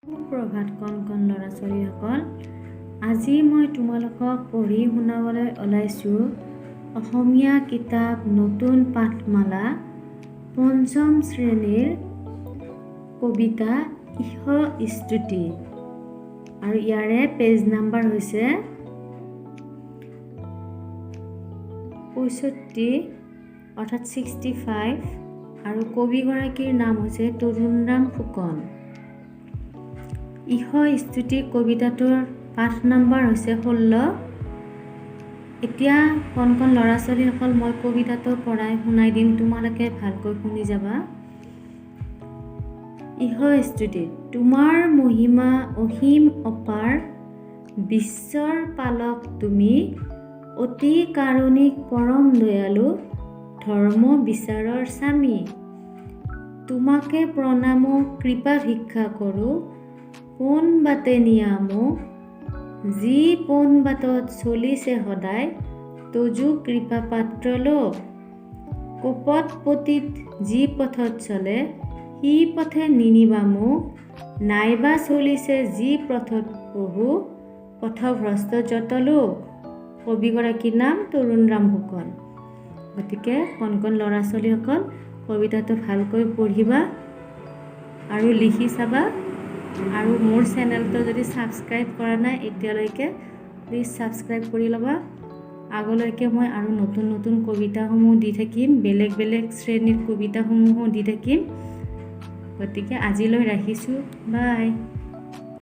সুপ্ৰভাত কণ ল'ৰা ছোৱালীসকল, আজি মই তোমালোকক পঢ়ি শুনাবলৈ ওলাইছোঁ অসমীয়া কিতাপ নতুন পাঠমালা পঞ্চম শ্ৰেণীৰ কবিতা ইহ স্তুতি আৰু ইয়াৰে পেজ নাম্বাৰ হৈছে 65 অৰ্থাৎ 65 আৰু কবিগৰাকীৰ নাম হৈছে তৰুণৰাম ফুকন। ইহ স্তুতি কবিতাটোৰ পাঠ নম্বৰ হৈছে 16। এতিয়া কণ ল'ৰা ছোৱালীসকল মই কবিতাটো পঢ়াই শুনাই দিম, তোমালোকে ভালকৈ শুনি যাবা। ইহ স্তুতি। তোমাৰ মহিমা অসীম অপাৰ, বিশ্বৰ পালক তুমি, অতি কাৰুণিক পৰম দয়ালু, ধৰ্ম বিচাৰৰ স্বামী। তোমাকে প্ৰণাম কৃপা ভিক্ষা কৰোঁ, পোন বাটে নিয়া মোক, যি পোন বাটত চলিছে সদায়, তজু কৃপা পাত্ৰ লোক। কপট পতিত যি পথত চলে, সি পথে নিনিবা মোক, নাইবা চলিছে যি পথত বহু, পথভ্ৰষ্ট যত লোক। কবিগৰাকীৰ নাম তৰুণৰাম ফুকন। গতিকে কণ ল'ৰা ছোৱালীসকল কবিতাটো ভালকৈ পঢ়িবা আৰু লিখি চাবা। আৰু মোৰ চেনেলটো যদি ছাবস্ক্ৰাইব কৰা নাই এতিয়ালৈকে প্লিজ ছাবস্ক্ৰাইব কৰি ল'বা। আগলৈকে মই আৰু নতুন নতুন কবিতাসমূহ দি থাকিম, বেলেগ বেলেগ শ্ৰেণীৰ কবিতাসমূহো দি থাকিম। গতিকে আজিলৈ ৰাখিছোঁ, বাই।